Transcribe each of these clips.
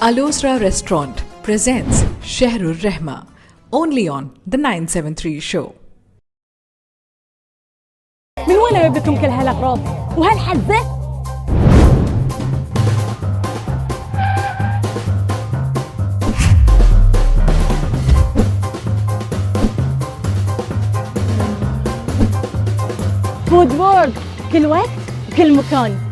Alosra Restaurant presents Shahrur Rahma, only on The 973 Show. من وين جايبتهم كل هالأغراض وهالحزة؟ Food وورد كل وقت وكل مكان.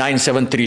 973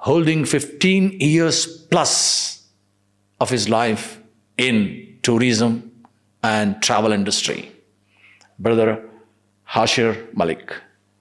holding 15 years plus of his life in tourism and travel industry. Brother Hashir Malik.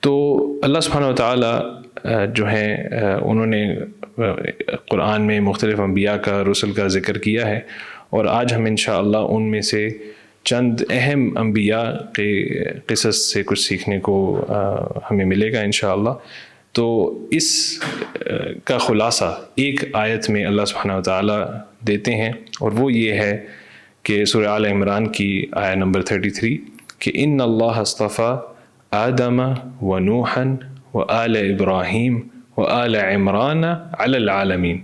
تو اللہ سبحانہ و تعالیٰ جو ہیں انہوں نے قرآن میں مختلف انبیاء کا رسل کا ذکر کیا ہے، اور آج ہم انشاءاللہ ان میں سے چند اہم انبیاء کے قصص سے کچھ سیکھنے کو ہمیں ملے گا انشاءاللہ۔ تو اس کا خلاصہ ایک آیت میں اللہ سبحانہ و تعالیٰ دیتے ہیں، اور وہ یہ ہے کہ سورہ آل عمران کی آیت نمبر 33 کہ ان اللہ اصطفیٰ آدم و نوحا و آل ابراہیم و آل عمران علی العالمین۔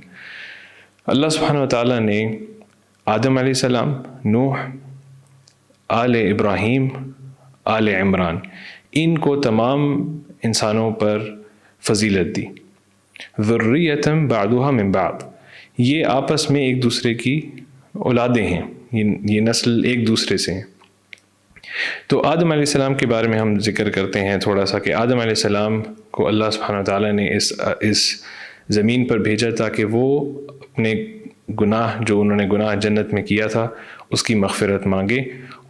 اللہ سبحانہ و تعالیٰ نے آدم علیہ السلام، نوح، آل ابراہیم، آل عمران، ان کو تمام انسانوں پر فضیلت دی۔ ذریۃ بعضها من بعض، یہ آپس میں ایک دوسرے کی اولادیں ہیں، یہ نسل ایک دوسرے سے ہیں۔ تو آدم علیہ السلام کے بارے میں ہم ذکر کرتے ہیں تھوڑا سا کہ آدم علیہ السلام کو اللہ سبحانہ و تعالیٰ نے اس زمین پر بھیجا تاکہ وہ اپنے گناہ، جو انہوں نے گناہ جنت میں کیا تھا، اس کی مغفرت مانگے،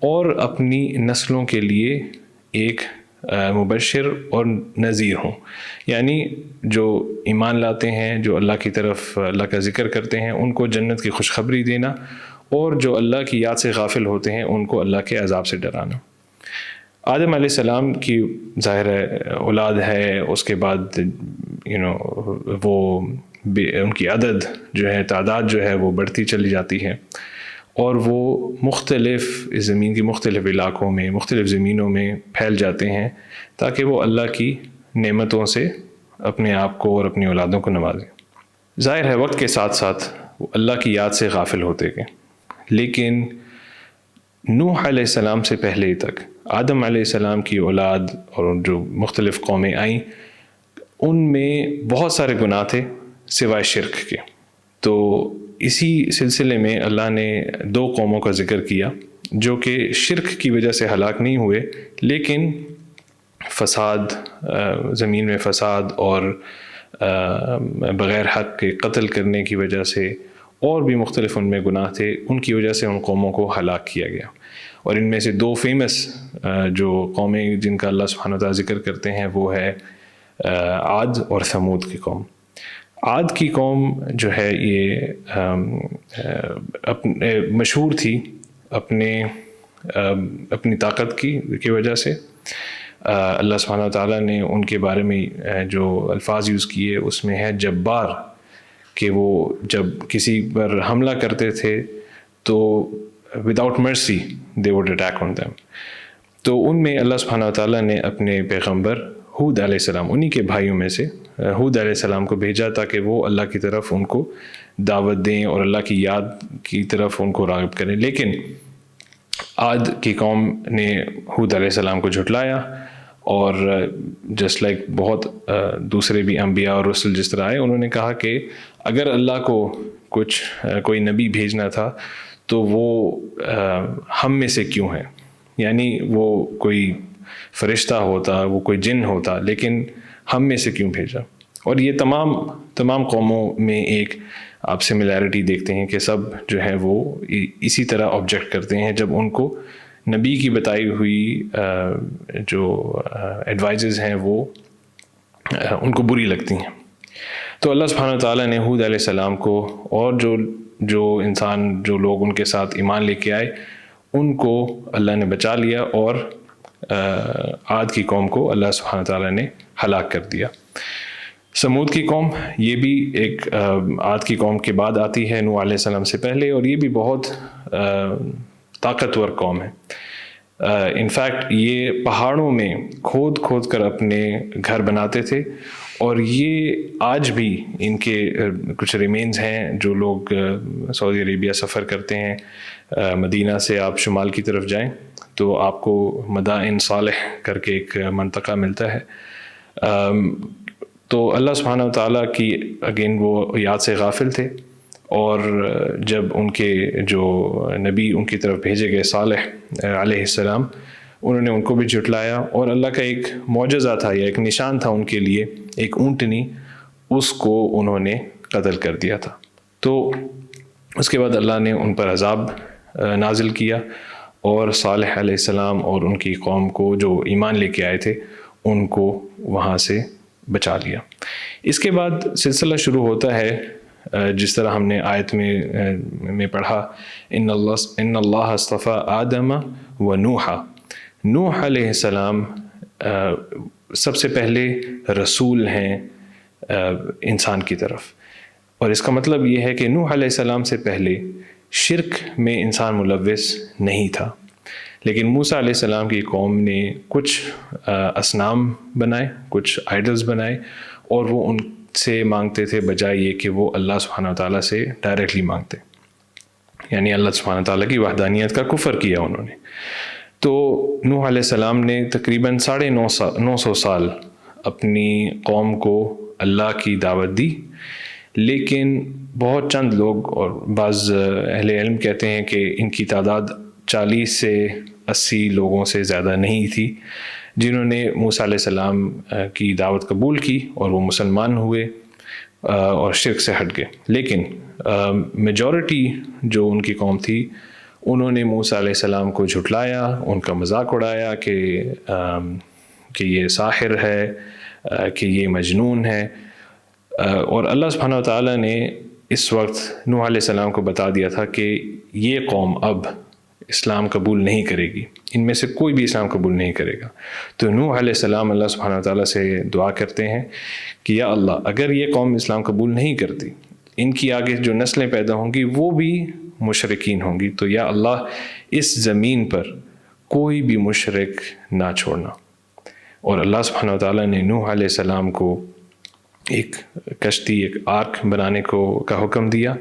اور اپنی نسلوں کے لیے ایک مبشر اور نذیر ہوں، یعنی جو ایمان لاتے ہیں، جو اللہ کی طرف اللہ کا ذکر کرتے ہیں، ان کو جنت کی خوشخبری دینا، اور جو اللہ کی یاد سے غافل ہوتے ہیں ان کو اللہ کے عذاب سے ڈرانا۔ آدم علیہ السلام کی ظاہر اولاد ہے، اس کے بعد وہ ان کی عدد جو ہے، تعداد جو ہے وہ بڑھتی چلی جاتی ہے، اور وہ مختلف اس زمین کی مختلف علاقوں میں، مختلف زمینوں میں پھیل جاتے ہیں تاکہ وہ اللہ کی نعمتوں سے اپنے آپ کو اور اپنی اولادوں کو نوازیں۔ ظاہر ہے وقت کے ساتھ ساتھ وہ اللہ کی یاد سے غافل ہوتے گئے، لیکن نوح علیہ السلام سے پہلے ہی تک آدم علیہ السلام کی اولاد اور جو مختلف قومیں آئیں، ان میں بہت سارے گناہ تھے سوائے شرک کے۔ تو اسی سلسلے میں اللہ نے 2 قوموں کا ذکر کیا جو کہ شرک کی وجہ سے ہلاک نہیں ہوئے، لیکن فساد، زمین میں فساد اور بغیر حق کے قتل کرنے کی وجہ سے، اور بھی مختلف ان میں گناہ تھے، ان کی وجہ سے ان قوموں کو ہلاک کیا گیا۔ اور ان میں سے 2 فیمس جو قومیں جن کا اللہ سبحانہ وتعالیٰ ذکر کرتے ہیں وہ ہے عاد اور ثمود کی قوم۔ عاد کی قوم جو ہے یہ مشہور تھی اپنی طاقت کی وجہ سے۔ اللہ سبحانہ وتعالیٰ نے ان کے بارے میں جو الفاظ یوز کیے اس میں ہے جبار، کہ وہ جب کسی پر حملہ کرتے تھے تو وداؤٹ مرسی they would attack on them. تو ان میں اللہ سبحانہ وتعالیٰ نے اپنے پیغمبر ہود علیہ السلام، انہی کے بھائیوں میں سے ہود علیہ السلام کو بھیجا تاکہ وہ اللہ کی طرف ان کو دعوت دیں اور اللہ کی یاد کی طرف ان کو راغب کریں۔ لیکن عاد کی قوم نے ہود علیہ السلام کو جھٹلایا، اور جسٹ لائک بہت دوسرے بھی انبیاء اور رسل جس طرح آئے، انہوں نے کہا کہ اگر اللہ کو کوئی نبی بھیجنا تھا تو وہ ہم میں سے کیوں ہے، یعنی وہ کوئی فرشتہ ہوتا، وہ کوئی جن ہوتا، لیکن ہم میں سے کیوں بھیجا۔ اور یہ تمام قوموں میں ایک آپ سملیرٹی دیکھتے ہیں کہ سب جو ہے وہ اسی طرح آبجیکٹ کرتے ہیں جب ان کو نبی کی بتائی ہوئی جو ایڈوائزز ہیں وہ ان کو بری لگتی ہیں۔ تو اللہ سبحانہ تعالیٰ نے ہود علیہ السلام کو اور جو لوگ ان کے ساتھ ایمان لے کے آئے ان کو اللہ نے بچا لیا، اور عاد کی قوم کو اللہ سبحانہ تعالیٰ نے ہلاک کر دیا۔ سمود کی قوم یہ بھی ایک عاد کی قوم کے بعد آتی ہے، نوح علیہ السلام سے پہلے، اور یہ بھی بہت طاقتور قوم ہے۔ انفیکٹ یہ پہاڑوں میں کھود کر اپنے گھر بناتے تھے، اور یہ آج بھی ان کے کچھ ریمینز ہیں۔ جو لوگ سعودی عربیہ سفر کرتے ہیں، مدینہ سے آپ شمال کی طرف جائیں تو آپ کو مدائن صالح کر کے ایک منطقہ ملتا ہے۔ تو اللہ سبحانہ وتعالیٰ کی اگین وہ یاد سے غافل تھے، اور جب ان کے جو نبی ان کی طرف بھیجے گئے صالح علیہ السلام، انہوں نے ان کو بھی جھٹلایا، اور اللہ کا ایک معجزہ تھا یا ایک نشان تھا ان کے لیے، ایک اونٹنی، اس کو انہوں نے قتل کر دیا تھا۔ تو اس کے بعد اللہ نے ان پر عذاب نازل کیا، اور صالح علیہ السلام اور ان کی قوم کو جو ایمان لے کے آئے تھے ان کو وہاں سے بچا لیا۔ اس کے بعد سلسلہ شروع ہوتا ہے جس طرح ہم نے آیت میں پڑھا، ان اللہ اصطفیٰ آدم و نوحا۔ نوح علیہ السلام سب سے پہلے رسول ہیں انسان کی طرف، اور اس کا مطلب یہ ہے کہ نوح علیہ السلام سے پہلے شرک میں انسان ملوث نہیں تھا، لیکن موسیٰ علیہ السلام کی قوم نے کچھ اصنام بنائے، کچھ آئیڈلز بنائے، اور وہ ان سے مانگتے تھے بجائے یہ کہ وہ اللہ سبحانہ وتعالیٰ سے ڈائریکٹلی مانگتے، یعنی اللہ سبحانہ وتعالیٰ کی وحدانیت کا کفر کیا انہوں نے۔ تو نوح علیہ السلام نے تقریباً 950 سال اپنی قوم کو اللہ کی دعوت دی، لیکن بہت چند لوگ اور بعض اہل علم کہتے ہیں کہ ان کی تعداد 40 سے 80 لوگوں سے زیادہ نہیں تھی جنہوں نے موسیٰ علیہ السلام کی دعوت قبول کی اور وہ مسلمان ہوئے اور شرک سے ہٹ گئے۔ لیکن میجورٹی جو ان کی قوم تھی انہوں نے موسیٰ علیہ السلام کو جھٹلایا، ان کا مذاق اڑایا کہ یہ ساحر ہے، کہ یہ مجنون ہے، اور اللہ سبحانہ وتعالیٰ نے اس وقت نوح علیہ السلام کو بتا دیا تھا کہ یہ قوم اب اسلام قبول نہیں کرے گی، ان میں سے کوئی بھی اسلام قبول نہیں کرے گا۔ تو نوح علیہ السلام اللہ سبحانہ وتعالیٰ سے دعا کرتے ہیں کہ یا اللہ اگر یہ قوم اسلام قبول نہیں کرتی، ان کی آگے جو نسلیں پیدا ہوں گی وہ بھی مشرکین ہوں گی، تو یا اللہ اس زمین پر کوئی بھی مشرک نہ چھوڑنا۔ اور اللہ سبحانہ وتعالیٰ نے نوح علیہ السلام کو ایک کشتی، ایک آرک بنانے کا حکم دیا۔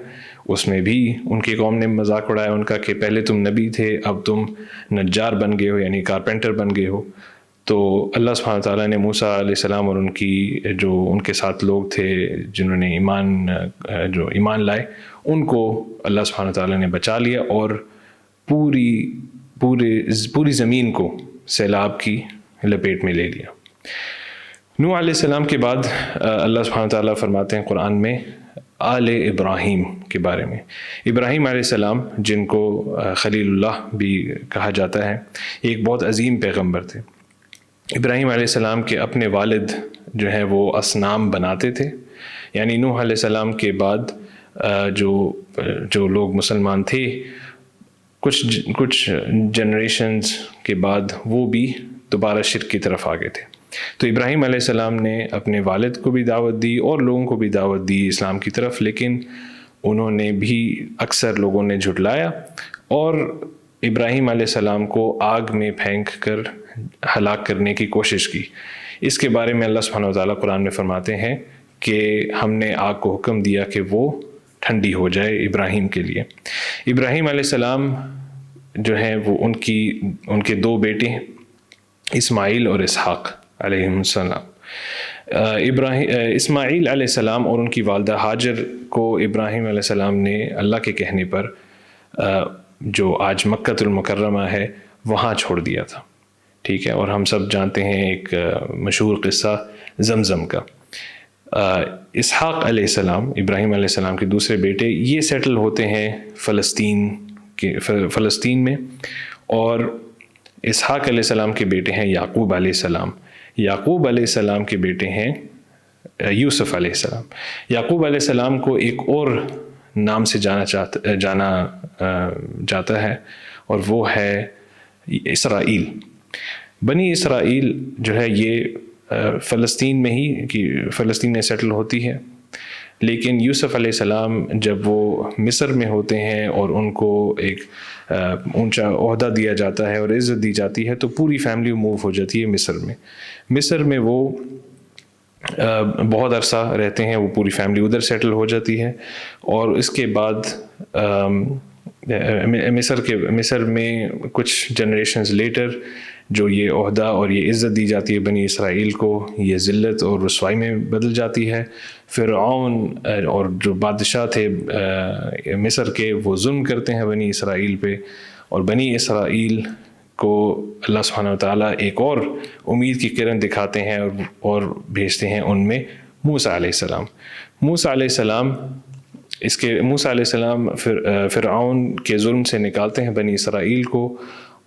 اس میں بھی ان کی قوم نے مذاق اڑایا ان کا کہ پہلے تم نبی تھے، اب تم نجار بن گئے ہو، یعنی کارپینٹر بن گئے ہو۔ تو اللہ سبحانہ وتعالیٰ نے موسیٰ علیہ السلام اور ان کے ساتھ لوگ تھے جنہوں نے ایمان لائے، ان کو اللہ سبحانہ وتعالیٰ نے بچا لیا اور پوری زمین کو سیلاب کی لپیٹ میں لے لیا۔ نوح علیہ السلام کے بعد اللہ سبحانہ وتعالیٰ فرماتے ہیں قرآن میں آل ابراہیم کے بارے میں۔ ابراہیم علیہ السلام جن کو خلیل اللہ بھی کہا جاتا ہے، ایک بہت عظیم پیغمبر تھے۔ ابراہیم علیہ السلام کے اپنے والد جو ہیں وہ اصنام بناتے تھے، یعنی نوح علیہ السلام کے بعد جو لوگ مسلمان تھے کچھ جنریشنز کے بعد وہ بھی دوبارہ شرک کی طرف آ گئے تھے۔ تو ابراہیم علیہ السلام نے اپنے والد کو بھی دعوت دی اور لوگوں کو بھی دعوت دی اسلام کی طرف، لیکن انہوں نے بھی اکثر لوگوں نے جھٹلایا اور ابراہیم علیہ السلام کو آگ میں پھینک کر ہلاک کرنے کی کوشش کی۔ اس کے بارے میں اللہ سبحانہ وتعالیٰ قرآن میں فرماتے ہیں کہ ہم نے آگ کو حکم دیا کہ وہ ٹھنڈی ہو جائے ابراہیم کے لیے۔ ابراہیم علیہ السلام جو ہیں وہ ان کے 2 بیٹے ہیں، اسماعیل اور اسحاق علیہ السلام۔ اسماعیل علیہ السلام اور ان کی والدہ ہاجر کو ابراہیم علیہ السلام نے اللہ کے کہنے پر جو آج مکۃ المکرمہ ہے وہاں چھوڑ دیا تھا، ٹھیک ہے۔ اور ہم سب جانتے ہیں ایک مشہور قصہ زمزم کا۔ اسحاق علیہ السلام ابراہیم علیہ السلام کے دوسرے بیٹے، یہ سیٹل ہوتے ہیں فلسطین میں، اور اسحاق علیہ السلام کے بیٹے ہیں یعقوب علیہ السلام۔ یعقوب علیہ السلام کے بیٹے ہیں یوسف علیہ السلام۔ یعقوب علیہ السلام کو ایک اور نام سے جانا جاتا ہے اور وہ ہے اسرائیل۔ بنی اسرائیل جو ہے یہ فلسطین میں سیٹل ہوتی ہے، لیکن یوسف علیہ السلام جب وہ مصر میں ہوتے ہیں اور ان کو ایک اونچا عہدہ دیا جاتا ہے اور عزت دی جاتی ہے تو پوری فیملی موو ہو جاتی ہے مصر میں وہ بہت عرصہ رہتے ہیں، وہ پوری فیملی ادھر سیٹل ہو جاتی ہے۔ اور اس کے بعد مصر میں کچھ جنریشنز لیٹر جو یہ عہدہ اور یہ عزت دی جاتی ہے بنی اسرائیل کو، یہ ذلت اور رسوائی میں بدل جاتی ہے۔ فرعون اور جو بادشاہ تھے مصر کے وہ ظلم کرتے ہیں بنی اسرائیل پہ، اور بنی اسرائیل کو اللہ سبحانہ وتعالیٰ ایک اور امید کی کرن دکھاتے ہیں اور بھیجتے ہیں ان میں موسیٰ علیہ السلام۔ موسیٰ علیہ السلام فرعون کے ظلم سے نکالتے ہیں بنی اسرائیل کو،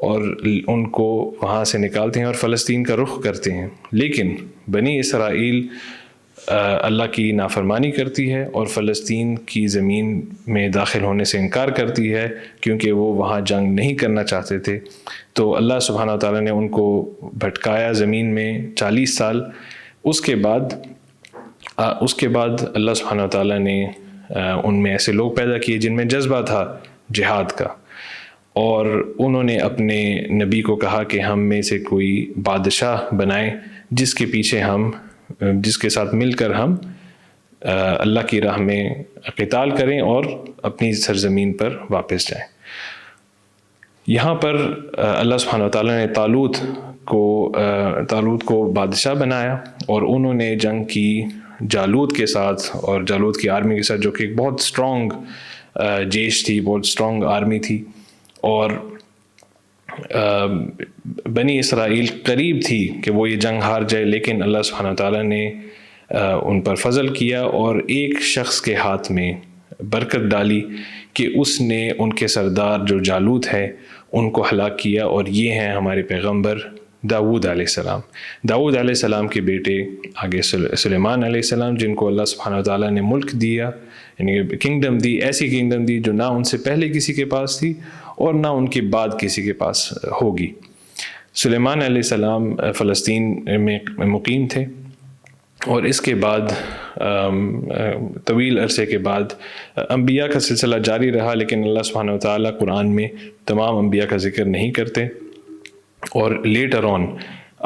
اور ان کو وہاں سے نکالتے ہیں اور فلسطین کا رخ کرتے ہیں، لیکن بنی اسرائیل اللہ کی نافرمانی کرتی ہے اور فلسطین کی زمین میں داخل ہونے سے انکار کرتی ہے کیونکہ وہ وہاں جنگ نہیں کرنا چاہتے تھے۔ تو اللہ سبحانہ وتعالیٰ نے ان کو بھٹکایا زمین میں 40 سال۔ اس کے بعد اللہ سبحانہ وتعالیٰ نے ان میں ایسے لوگ پیدا کیے جن میں جذبہ تھا جہاد کا، اور انہوں نے اپنے نبی کو کہا کہ ہم میں سے کوئی بادشاہ بنائیں جس کے پیچھے جس کے ساتھ مل کر ہم اللہ کی راہ میں قتال کریں اور اپنی سرزمین پر واپس جائیں۔ یہاں پر اللہ سبحانہ وتعالیٰ نے طالوت کو بادشاہ بنایا، اور انہوں نے جنگ کی جالوت کے ساتھ اور جالوت کی آرمی کے ساتھ، جو کہ ایک بہت اسٹرانگ جیش تھی، بہت اسٹرانگ آرمی تھی، اور بنی اسرائیل قریب تھی کہ وہ یہ جنگ ہار جائے، لیکن اللہ سبحانہ وتعالیٰ نے ان پر فضل کیا اور ایک شخص کے ہاتھ میں برکت ڈالی کہ اس نے ان کے سردار جو جالوت ہے ان کو ہلاک کیا، اور یہ ہیں ہمارے پیغمبر داؤد علیہ السلام۔ داؤد علیہ السلام کے بیٹے آگے سلیمان علیہ السلام، جن کو اللہ سبحانہ وتعالیٰ نے ملک دیا، یعنی کنگڈم دی، ایسی کنگڈم دی جو نہ ان سے پہلے کسی کے پاس تھی اور نہ ان کے بعد کسی کے پاس ہوگی۔ سلیمان علیہ السلام فلسطین میں مقیم تھے، اور اس کے بعد طویل عرصے کے بعد انبیاء کا سلسلہ جاری رہا، لیکن اللہ سبحانہ وتعالیٰ قرآن میں تمام انبیاء کا ذکر نہیں کرتے، اور لیٹر آن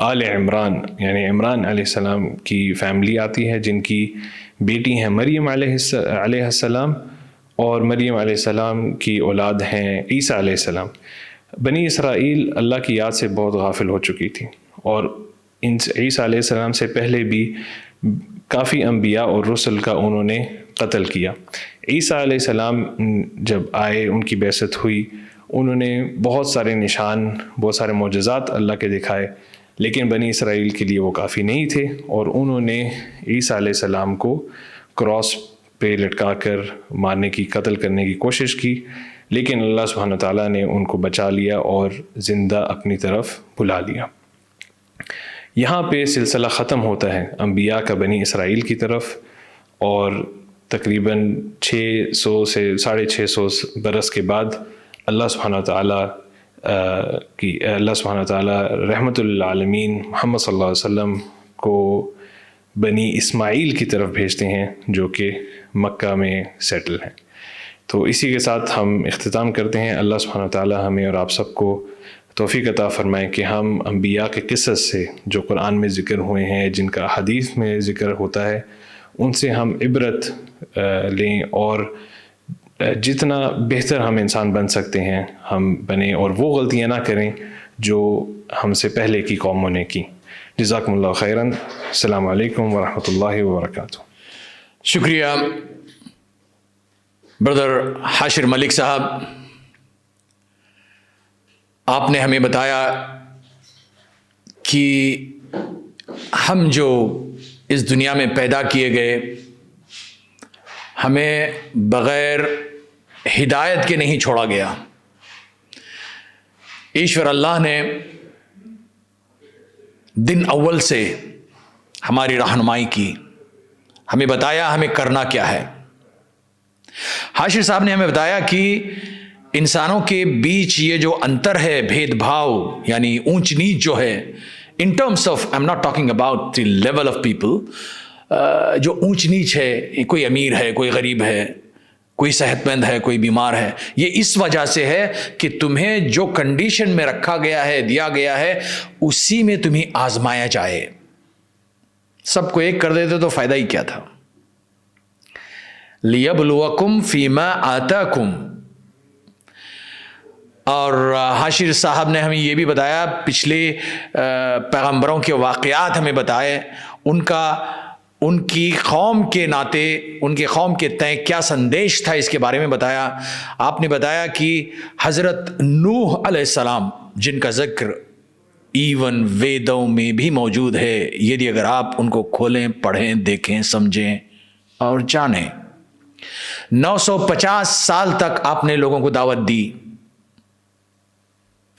آل عمران یعنی عمران علیہ السلام کی فیملی آتی ہے، جن کی بیٹی ہیں مریم علیہ السلام، اور مریم علیہ السلام کی اولاد ہیں عیسیٰ علیہ السلام۔ بنی اسرائیل اللہ کی یاد سے بہت غافل ہو چکی تھی، اور ان عیسیٰ علیہ السلام سے پہلے بھی کافی انبیاء اور رسل کا انہوں نے قتل کیا۔ عیسیٰ علیہ السلام جب آئے، ان کی بعثت ہوئی، انہوں نے بہت سارے نشان، بہت سارے معجزات اللہ کے دکھائے، لیکن بنی اسرائیل کے لیے وہ کافی نہیں تھے، اور انہوں نے عیسیٰ علیہ السلام کو کراس پہ لٹکا کر مارنے کی، قتل کرنے کی کوشش کی، لیکن اللہ سبحانہ تعالیٰ نے ان کو بچا لیا اور زندہ اپنی طرف بلا لیا۔ یہاں پہ سلسلہ ختم ہوتا ہے انبیاء کا بنی اسرائیل کی طرف، اور تقریباً 600 سے 650 برس کے بعد اللہ سبحانہ تعالیٰ رحمت للعالمین محمد صلی اللہ علیہ وسلم کو بنی اسماعیل کی طرف بھیجتے ہیں، جو کہ مکہ میں سیٹل ہیں۔ تو اسی کے ساتھ ہم اختتام کرتے ہیں۔ اللہ سبحانہ تعالیٰ ہمیں اور آپ سب کو توفیق عطا فرمائے کہ ہم انبیاء کے قصص سے جو قرآن میں ذکر ہوئے ہیں، جن کا حدیث میں ذکر ہوتا ہے، ان سے ہم عبرت لیں، اور جتنا بہتر ہم انسان بن سکتے ہیں ہم بنیں، اور وہ غلطیاں نہ کریں جو ہم سے پہلے کی قوموں نے کی۔ جزاکم اللہ خیراً۔ السلام علیکم ورحمۃ اللہ وبرکاتہ۔ شکریہ بردر حاشر ملک صاحب، آپ نے ہمیں بتایا کہ ہم جو اس دنیا میں پیدا کیے گئے، ہمیں بغیر ہدایت کے نہیں چھوڑا گیا۔ ایشور اللہ نے دن اول سے ہماری رہنمائی کی، ہمیں بتایا ہمیں کرنا کیا ہے۔ حاشر صاحب نے ہمیں بتایا کہ انسانوں کے بیچ یہ جو انتر ہے، بھید بھاؤ یعنی اونچ نیچ جو ہے، in terms of I am not talking about the level of people, جو اونچ نیچ ہے، کوئی امیر ہے، کوئی غریب ہے، کوئی صحت مند ہے، کوئی بیمار ہے، یہ اس وجہ سے ہے کہ تمہیں جو کنڈیشن میں رکھا گیا ہے، دیا گیا ہے، اسی میں تمہیں آزمایا جائے۔ سب کو ایک کر دیتے تو فائدہ ہی کیا تھا؟ لِيَبْلُوَكُمْ فِي مَا آتَاكُمْ۔ اور حاشر صاحب نے ہمیں یہ بھی بتایا، پچھلے پیغمبروں کے واقعات ہمیں بتائے، ان کی قوم کے ناطے، ان کے قوم کے تئیں کیا سندیش تھا، اس کے بارے میں بتایا۔ آپ نے بتایا کہ حضرت نوح علیہ السلام، جن کا ذکر ایون ویدوں میں بھی موجود ہے، یدی اگر آپ ان کو کھولیں، پڑھیں، دیکھیں، سمجھیں اور جانیں، 950 سال تک آپ نے لوگوں کو دعوت دی،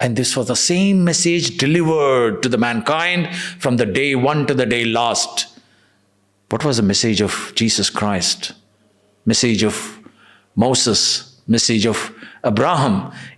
And this was the same message delivered to the mankind from the day one to the day last. What was the message of Jesus Christ? Message of Moses, message of Abraham.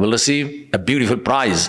will receive a beautiful prize।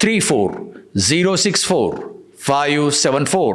34064574।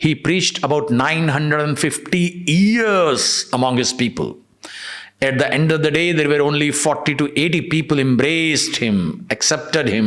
he preached about 950 years among his people. At the end of the day, there were only 40 to 80 people embraced him, accepted him.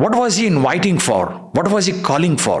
What was he inviting for? What was he calling for?